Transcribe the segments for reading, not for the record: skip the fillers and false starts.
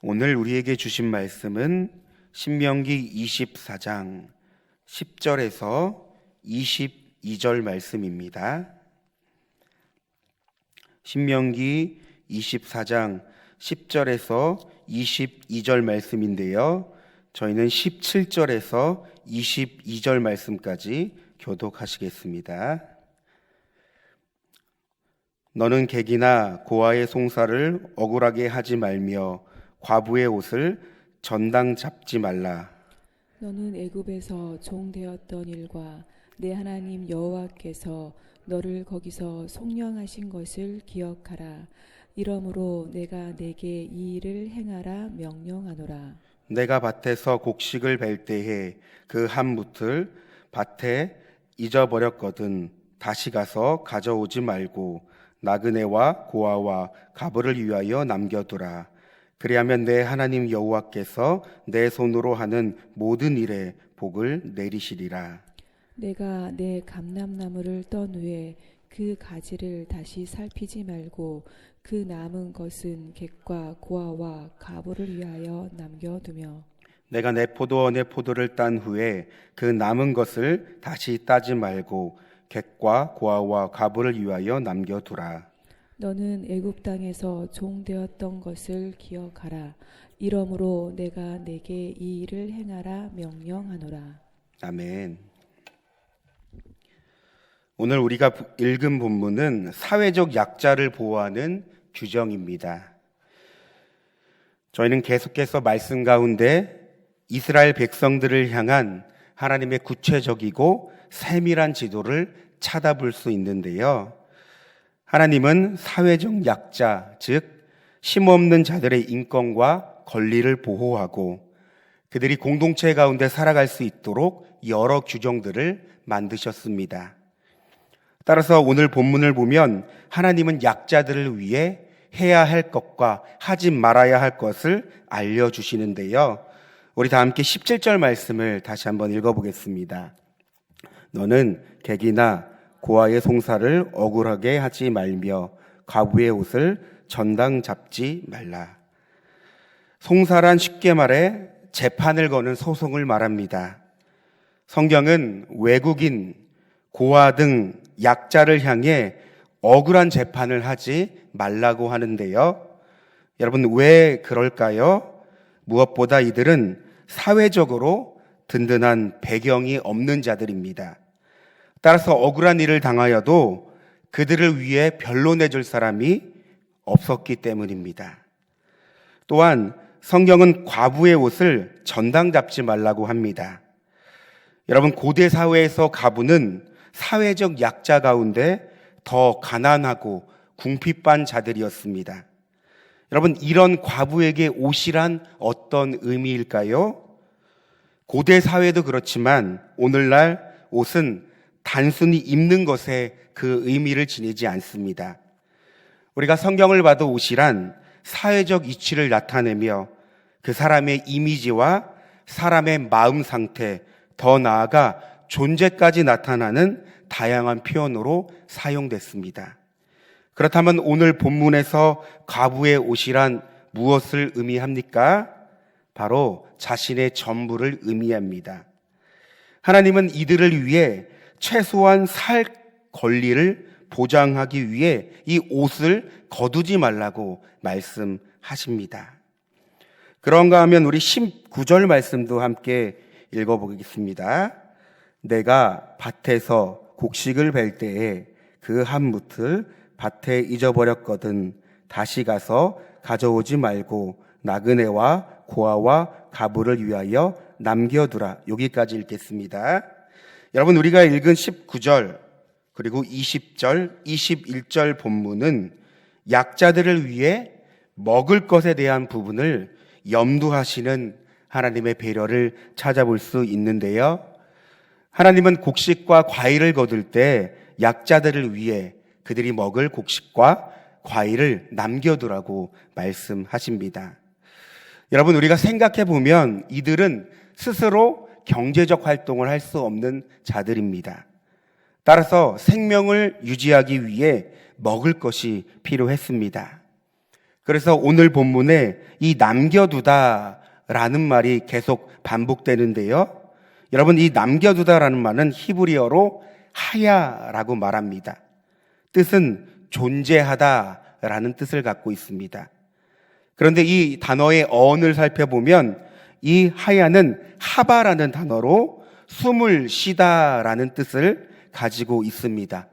오늘 우리에게 주신 말씀은 신명기 24장 10절에서 22절 말씀입니다. 신명기 24장 10절에서 22절 말씀인데요. 저희는 17절에서 22절 말씀까지 교독하시겠습니다. 너는 객이나 고아의 송사를 억울하게 하지 말며 과부의 옷을 전당 잡지 말라. 너는 애굽에서 종되었던 일과 내 하나님 여호와께서 너를 거기서 속량하신 것을 기억하라. 이러므로 내가 내게 이 일을 행하라 명령하노라. 내가 밭에서 곡식을 벨 때에 그 한 뭇을 밭에 잊어버렸거든 다시 가서 가져오지 말고 나그네와 고아와 가부를 위하여 남겨두라. 그리하면 내 하나님 여호와께서 내 손으로 하는 모든 일에 복을 내리시리라. 내가 내 감람나무를 떤 후에 그 가지를 다시 살피지 말고 그 남은 것은 객과 고아와 가부를 위하여 남겨두며 내가 내 포도원의 포도를 딴 후에 그 남은 것을 다시 따지 말고 객과 고아와 가부를 위하여 남겨두라. 너는 애굽 땅에서 종되었던 것을 기억하라. 이러므로 내가 내게 이 일을 행하라 명령하노라. 아멘. 오늘 우리가 읽은 본문은 사회적 약자를 보호하는 규정입니다. 저희는 계속해서 말씀 가운데 이스라엘 백성들을 향한 하나님의 구체적이고 세밀한 지도를 찾아볼 수 있는데요. 하나님은 사회적 약자, 즉 힘없는 자들의 인권과 권리를 보호하고 그들이 공동체 가운데 살아갈 수 있도록 여러 규정들을 만드셨습니다. 따라서 오늘 본문을 보면 하나님은 약자들을 위해 해야 할 것과 하지 말아야 할 것을 알려주시는데요. 우리 다 함께 17절 말씀을 다시 한번 읽어보겠습니다. 너는 객이나 고아의 송사를 억울하게 하지 말며 과부의 옷을 전당 잡지 말라. 송사란 쉽게 말해 재판을 거는 소송을 말합니다. 성경은 외국인, 고아 등 약자를 향해 억울한 재판을 하지 말라고 하는데요. 여러분 왜 그럴까요? 무엇보다 이들은 사회적으로 든든한 배경이 없는 자들입니다. 따라서 억울한 일을 당하여도 그들을 위해 변론해줄 사람이 없었기 때문입니다. 또한 성경은 과부의 옷을 전당 잡지 말라고 합니다. 여러분 고대 사회에서 과부는 사회적 약자 가운데 더 가난하고 궁핍한 자들이었습니다. 여러분 이런 과부에게 옷이란 어떤 의미일까요? 고대 사회도 그렇지만 오늘날 옷은 단순히 입는 것에 그 의미를 지니지 않습니다. 우리가 성경을 봐도 옷이란 사회적 이치를 나타내며 그 사람의 이미지와 사람의 마음 상태, 더 나아가 존재까지 나타나는 다양한 표현으로 사용됐습니다. 그렇다면 오늘 본문에서 과부의 옷이란 무엇을 의미합니까? 바로 자신의 전부를 의미합니다. 하나님은 이들을 위해 최소한 살 권리를 보장하기 위해 이 옷을 거두지 말라고 말씀하십니다. 그런가 하면 우리 19절 말씀도 함께 읽어보겠습니다. 내가 밭에서 곡식을 벨 때에 그 한 뭇을 밭에 잊어버렸거든 다시 가서 가져오지 말고 나그네와 고아와 가부를 위하여 남겨두라. 여기까지 읽겠습니다. 여러분 우리가 읽은 19절 그리고 20절, 21절 본문은 약자들을 위해 먹을 것에 대한 부분을 염두하시는 하나님의 배려를 찾아볼 수 있는데요. 하나님은 곡식과 과일을 거둘 때 약자들을 위해 그들이 먹을 곡식과 과일을 남겨두라고 말씀하십니다. 여러분 우리가 생각해 보면 이들은 스스로 경제적 활동을 할 수 없는 자들입니다. 따라서 생명을 유지하기 위해 먹을 것이 필요했습니다. 그래서 오늘 본문에 이 남겨두다라는 말이 계속 반복되는데요. 여러분, 이 남겨두다라는 말은 히브리어로 하야라고 말합니다. 뜻은 존재하다라는 뜻을 갖고 있습니다. 그런데 이 단어의 어원을 살펴보면 이 하야는 하바라는 단어로 숨을 쉬다라는 뜻을 가지고 있습니다.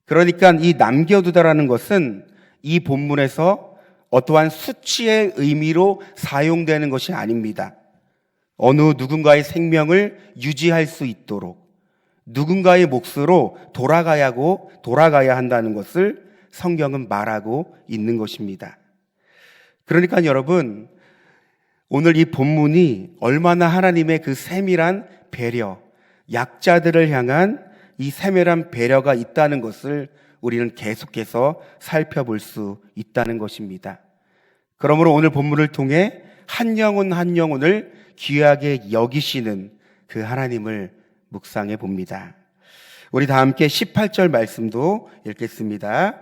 그러니까 이 남겨두다라는 것은 이 본문에서 어떠한 수치의 의미로 사용되는 것이 아닙니다. 어느 누군가의 생명을 유지할 수 있도록 누군가의 몫으로 돌아가야 한다는 것을 성경은 말하고 있는 것입니다. 그러니까 여러분, 오늘 이 본문이 얼마나 하나님의 그 세밀한 배려, 약자들을 향한 이 세밀한 배려가 있다는 것을 우리는 계속해서 살펴볼 수 있다는 것입니다. 그러므로 오늘 본문을 통해 한 영혼 한 영혼을 귀하게 여기시는 그 하나님을 묵상해 봅니다. 우리 다 함께 18절 말씀도 읽겠습니다.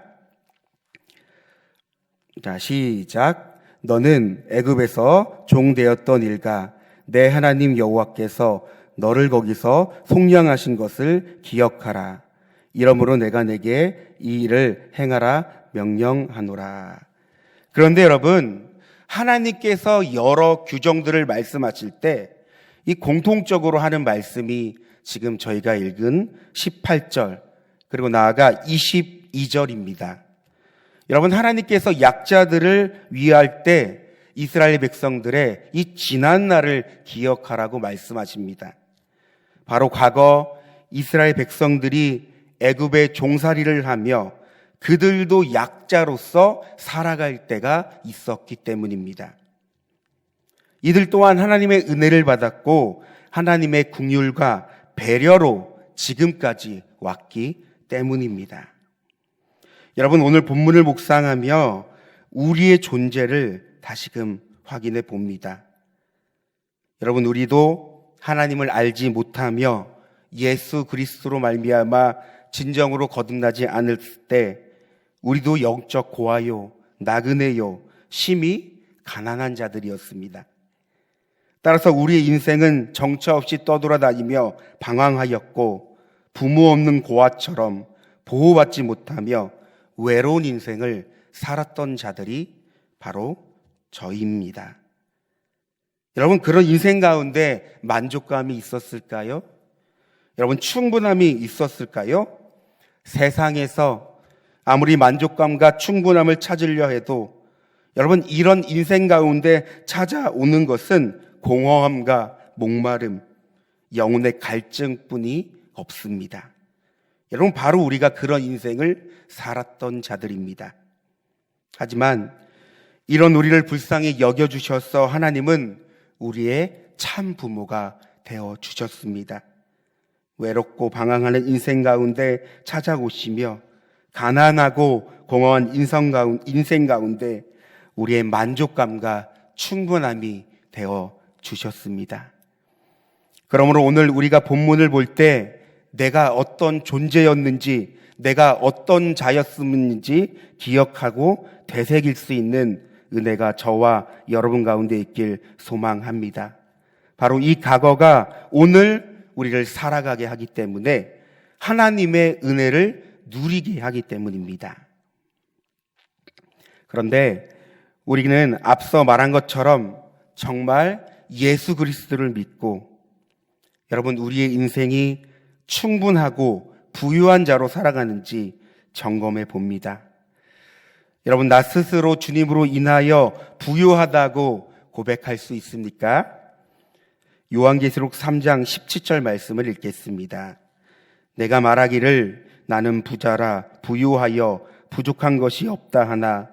자, 시작. 너는 애굽에서 종 되었던 일가 내 하나님 여호와께서 너를 거기서 속량하신 것을 기억하라. 이러므로 내가 내게 이 일을 행하라 명령하노라. 그런데 여러분, 하나님께서 여러 규정들을 말씀하실 때 이 공통적으로 하는 말씀이 지금 저희가 읽은 18절 그리고 나아가 22절입니다. 여러분, 하나님께서 약자들을 위할 때 이스라엘 백성들의 이 지난 날을 기억하라고 말씀하십니다. 바로 과거 이스라엘 백성들이 애굽의 종살이를 하며 그들도 약자로서 살아갈 때가 있었기 때문입니다. 이들 또한 하나님의 은혜를 받았고 하나님의 긍휼과 배려로 지금까지 왔기 때문입니다. 여러분, 오늘 본문을 묵상하며 우리의 존재를 다시금 확인해 봅니다. 여러분, 우리도 하나님을 알지 못하며 예수 그리스도로 말미암아 진정으로 거듭나지 않을 때 우리도 영적 고아요, 나그네요, 심히 가난한 자들이었습니다. 따라서 우리의 인생은 정처 없이 떠돌아다니며 방황하였고 부모 없는 고아처럼 보호받지 못하며 외로운 인생을 살았던 자들이 바로 저희입니다. 여러분, 그런 인생 가운데 만족감이 있었을까요? 여러분, 충분함이 있었을까요? 세상에서 아무리 만족감과 충분함을 찾으려 해도 여러분, 이런 인생 가운데 찾아오는 것은 공허함과 목마름, 영혼의 갈증뿐이 없습니다. 여러분, 바로 우리가 그런 인생을 살았던 자들입니다. 하지만 이런 우리를 불쌍히 여겨주셔서 하나님은 우리의 참 부모가 되어주셨습니다. 외롭고 방황하는 인생 가운데 찾아오시며 가난하고 공허한 인생 가운데 우리의 만족감과 충분함이 되어주셨습니다. 그러므로 오늘 우리가 본문을 볼 때 내가 어떤 존재였는지, 내가 어떤 자였는지 기억하고 되새길 수 있는 은혜가 저와 여러분 가운데 있길 소망합니다. 바로 이 과거가 오늘 우리를 살아가게 하기 때문에 하나님의 은혜를 누리게 하기 때문입니다. 그런데 우리는 앞서 말한 것처럼 정말 예수 그리스도를 믿고 여러분, 우리의 인생이 충분하고 부유한 자로 살아가는지 점검해 봅니다. 여러분, 나 스스로 주님으로 인하여 부유하다고 고백할 수 있습니까? 요한계시록 3장 17절 말씀을 읽겠습니다. 내가 말하기를 나는 부자라 부유하여 부족한 것이 없다 하나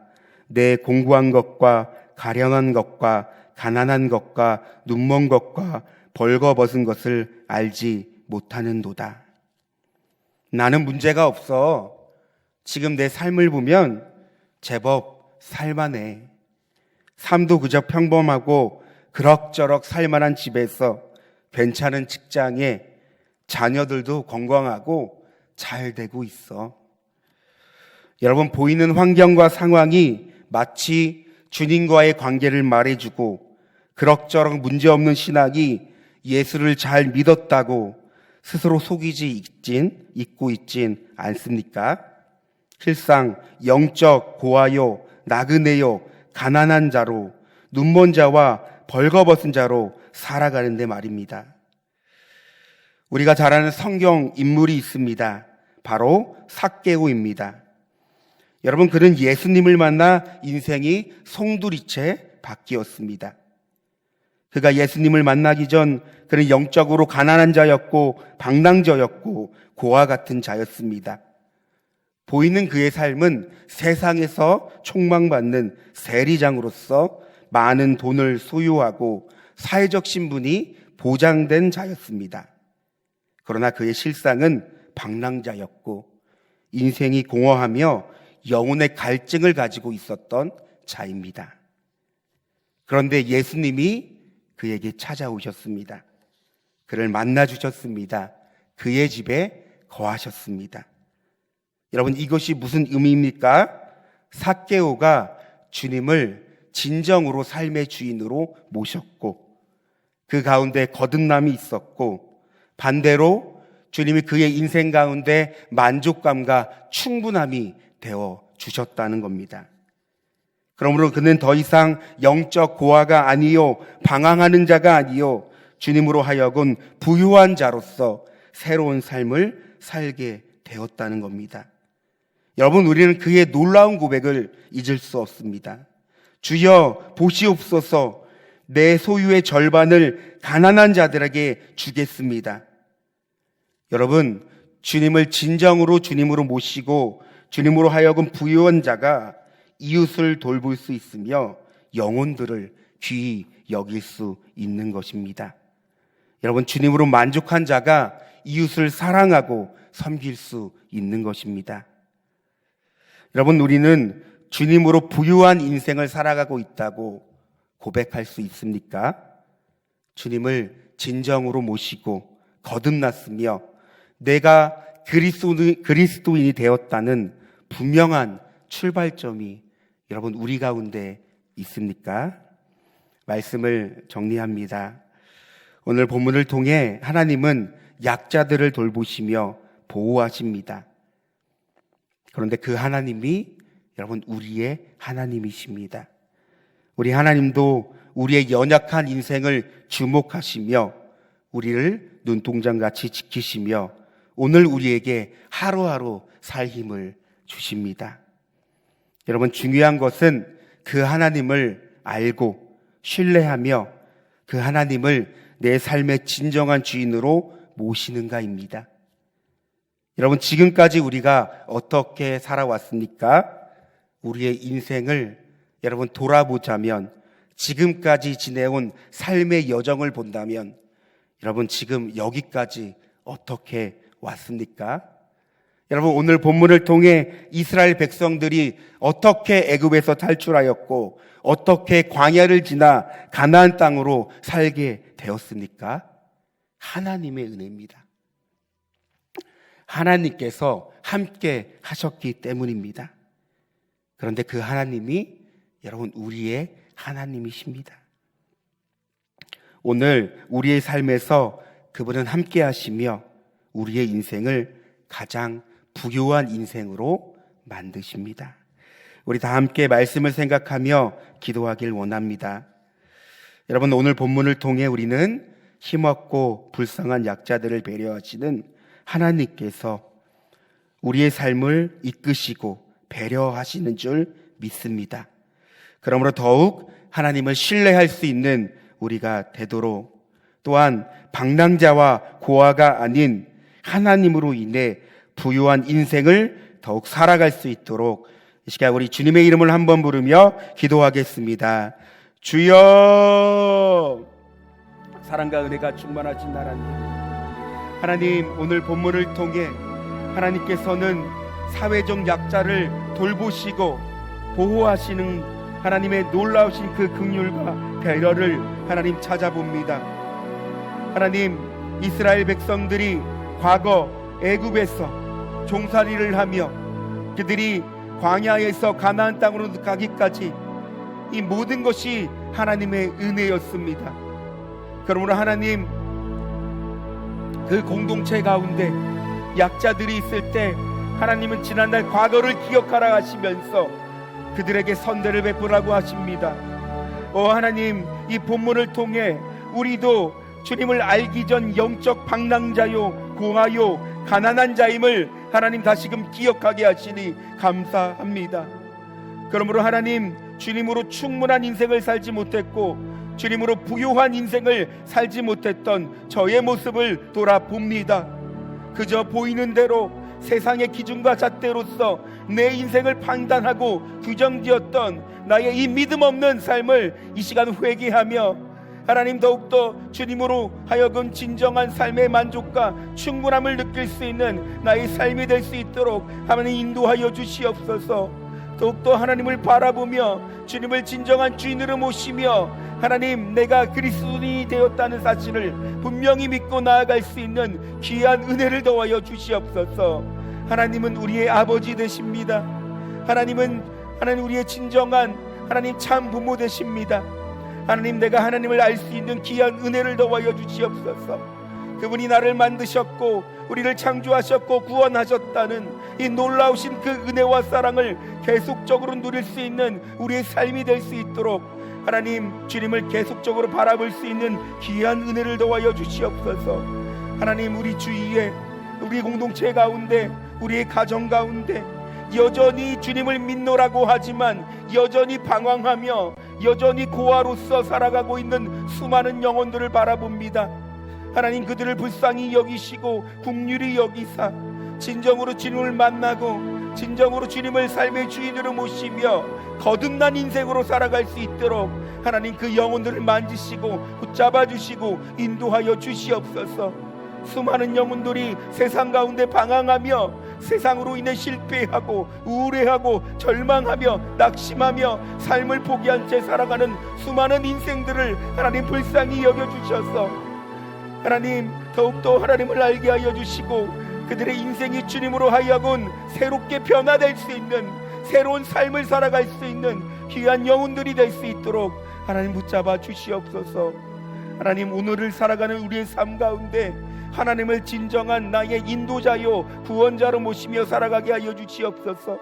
내 공고한 것과 가련한 것과 가난한 것과 눈먼 것과 벌거벗은 것을 알지 못하는도다. 나는 문제가 없어. 지금 내 삶을 보면 제법 살만해. 삶도 그저 평범하고 그럭저럭 살만한 집에서 괜찮은 직장에 자녀들도 건강하고 잘 되고 있어. 여러분, 보이는 환경과 상황이 마치 주님과의 관계를 말해주고 그럭저럭 문제없는 신앙이 예수를 잘 믿었다고 스스로 속이지 있고 있진 않습니까? 실상 영적 고아요, 나그네요, 가난한 자로, 눈먼 자와 벌거벗은 자로 살아가는데 말입니다. 우리가 잘 아는 성경 인물이 있습니다. 바로 삭개오입니다. 여러분, 그는 예수님을 만나 인생이 송두리째 바뀌었습니다. 그가 예수님을 만나기 전 그는 영적으로 가난한 자였고 방랑자였고 고아 같은 자였습니다. 보이는 그의 삶은 세상에서 촉망받는 세리장으로서 많은 돈을 소유하고 사회적 신분이 보장된 자였습니다. 그러나 그의 실상은 방랑자였고 인생이 공허하며 영혼의 갈증을 가지고 있었던 자입니다. 그런데 예수님이 그에게 찾아오셨습니다. 그를 만나주셨습니다. 그의 집에 거하셨습니다. 여러분, 이것이 무슨 의미입니까? 삭개오가 주님을 진정으로 삶의 주인으로 모셨고 그 가운데 거듭남이 있었고 반대로 주님이 그의 인생 가운데 만족감과 충분함이 되어 주셨다는 겁니다. 그러므로 그는 더 이상 영적 고아가 아니요 방황하는 자가 아니요 주님으로 하여금 부유한 자로서 새로운 삶을 살게 되었다는 겁니다. 여러분, 우리는 그의 놀라운 고백을 잊을 수 없습니다. 주여 보시옵소서, 내 소유의 절반을 가난한 자들에게 주겠습니다. 여러분, 주님을 진정으로 주님으로 모시고 주님으로 하여금 부유한 자가 이웃을 돌볼 수 있으며 영혼들을 귀히 여길 수 있는 것입니다. 여러분, 주님으로 만족한 자가 이웃을 사랑하고 섬길 수 있는 것입니다. 여러분, 우리는 주님으로 부유한 인생을 살아가고 있다고 고백할 수 있습니까? 주님을 진정으로 모시고 거듭났으며 내가 그리스도인이 되었다는 분명한 출발점이 여러분 우리 가운데 있습니까? 말씀을 정리합니다. 오늘 본문을 통해 하나님은 약자들을 돌보시며 보호하십니다. 그런데 그 하나님이 여러분 우리의 하나님이십니다. 우리 하나님도 우리의 연약한 인생을 주목하시며 우리를 눈동장같이 지키시며 오늘 우리에게 하루하루 살 힘을 주십니다. 여러분, 중요한 것은 그 하나님을 알고 신뢰하며 그 하나님을 내 삶의 진정한 주인으로 모시는가입니다. 여러분, 지금까지 우리가 어떻게 살아왔습니까? 우리의 인생을 여러분 돌아보자면, 지금까지 지내온 삶의 여정을 본다면 여러분 지금 여기까지 어떻게 왔습니까? 여러분, 오늘 본문을 통해 이스라엘 백성들이 어떻게 애굽에서 탈출하였고 어떻게 광야를 지나 가나안 땅으로 살게 되었습니까? 하나님의 은혜입니다. 하나님께서 함께 하셨기 때문입니다. 그런데 그 하나님이 여러분 우리의 하나님이십니다. 오늘 우리의 삶에서 그분은 함께 하시며 우리의 인생을 가장 부유한 인생으로 만드십니다. 우리 다 함께 말씀을 생각하며 기도하길 원합니다. 여러분, 오늘 본문을 통해 우리는 힘없고 불쌍한 약자들을 배려하시는 하나님께서 우리의 삶을 이끄시고 배려하시는 줄 믿습니다. 그러므로 더욱 하나님을 신뢰할 수 있는 우리가 되도록, 또한 방랑자와 고아가 아닌 하나님으로 인해 부유한 인생을 더욱 살아갈 수 있도록 이 시간 우리 주님의 이름을 한번 부르며 기도하겠습니다. 주여, 사랑과 은혜가 충만하신 하나님, 오늘 본문을 통해 하나님께서는 사회적 약자를 돌보시고 보호하시는 하나님의 놀라우신 그 긍휼과 배려를 하나님 찾아봅니다. 하나님, 이스라엘 백성들이 과거 애굽에서 종살이를 하며 그들이 광야에서 가나안 땅으로 가기까지 이 모든 것이 하나님의 은혜였습니다. 그러므로 하나님, 그 공동체 가운데 약자들이 있을 때 하나님은 지난날 과거를 기억하라 하시면서 그들에게 선대를 베푸라고 하십니다. 하나님, 이 본문을 통해 우리도 주님을 알기 전 영적 방랑자요, 고아요, 가난한 자임을 하나님 다시금 기억하게 하시니 감사합니다. 그러므로 하나님, 주님으로 충분한 인생을 살지 못했고 주님으로 부유한 인생을 살지 못했던 저의 모습을 돌아봅니다. 그저 보이는 대로 세상의 기준과 잣대로서 내 인생을 판단하고 규정지었던 나의 이 믿음 없는 삶을 이 시간 회개하며 하나님, 더욱더 주님으로 하여금 진정한 삶의 만족과 충분함을 느낄 수 있는 나의 삶이 될 수 있도록 하나님 인도하여 주시옵소서. 더욱더 하나님을 바라보며 주님을 진정한 주인으로 모시며 하나님, 내가 그리스도인이 되었다는 사실을 분명히 믿고 나아갈 수 있는 귀한 은혜를 더하여 주시옵소서. 하나님은 우리의 아버지 되십니다. 하나님 우리의 진정한 하나님 참 부모 되십니다. 하나님, 내가 하나님을 알 수 있는 귀한 은혜를 더하여 주시옵소서. 그분이 나를 만드셨고 우리를 창조하셨고 구원하셨다는 이 놀라우신 그 은혜와 사랑을 계속적으로 누릴 수 있는 우리의 삶이 될 수 있도록 하나님, 주님을 계속적으로 바라볼 수 있는 귀한 은혜를 더하여 주시옵소서. 하나님, 우리 주위에, 우리 공동체 가운데, 우리의 가정 가운데 여전히 주님을 믿노라고 하지만 여전히 방황하며 여전히 고아로서 살아가고 있는 수많은 영혼들을 바라봅니다. 하나님, 그들을 불쌍히 여기시고 긍휼히 여기사 진정으로 주님을 만나고 진정으로 주님을 삶의 주인으로 모시며 거듭난 인생으로 살아갈 수 있도록 하나님, 그 영혼들을 만지시고 붙잡아 주시고 인도하여 주시옵소서. 수많은 영혼들이 세상 가운데 방황하며 세상으로 인해 실패하고 우울해하고 절망하며 낙심하며 삶을 포기한 채 살아가는 수많은 인생들을 하나님 불쌍히 여겨주셔서 하나님, 더욱더 하나님을 알게 하여 주시고 그들의 인생이 주님으로 하여금 새롭게 변화될 수 있는 새로운 삶을 살아갈 수 있는 귀한 영혼들이 될 수 있도록 하나님 붙잡아 주시옵소서. 하나님, 오늘을 살아가는 우리의 삶 가운데 하나님을 진정한 나의 인도자요 구원자로 모시며 살아가게 하여 주시옵소서.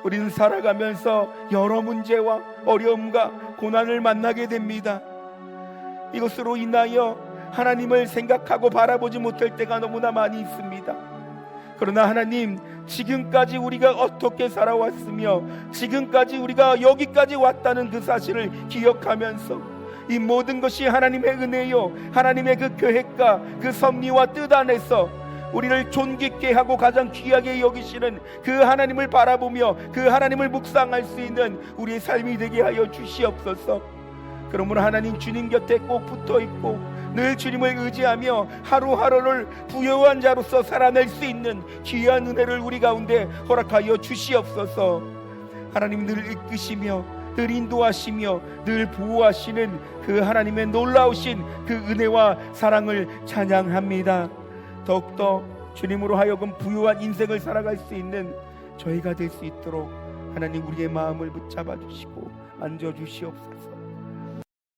우리는 살아가면서 여러 문제와 어려움과 고난을 만나게 됩니다. 이것으로 인하여 하나님을 생각하고 바라보지 못할 때가 너무나 많이 있습니다. 그러나 하나님, 지금까지 우리가 어떻게 살아왔으며 지금까지 우리가 여기까지 왔다는 그 사실을 기억하면서 이 모든 것이 하나님의 은혜요 하나님의 그 계획과 그 섭리와 뜻 안에서 우리를 존귀케 하고 가장 귀하게 여기시는 그 하나님을 바라보며 그 하나님을 묵상할 수 있는 우리의 삶이 되게 하여 주시옵소서. 그러므로 하나님, 주님 곁에 꼭 붙어있고 늘 주님을 의지하며 하루하루를 부요한 자로서 살아낼 수 있는 귀한 은혜를 우리 가운데 허락하여 주시옵소서. 하나님, 늘 이끄시며 늘 인도하시며 늘 보호하시는 그 하나님의 놀라우신 그 은혜와 사랑을 찬양합니다. 더욱더 주님으로 하여금 부유한 인생을 살아갈 수 있는 저희가 될 수 있도록 하나님, 우리의 마음을 붙잡아 주시고 만져 주시옵소서.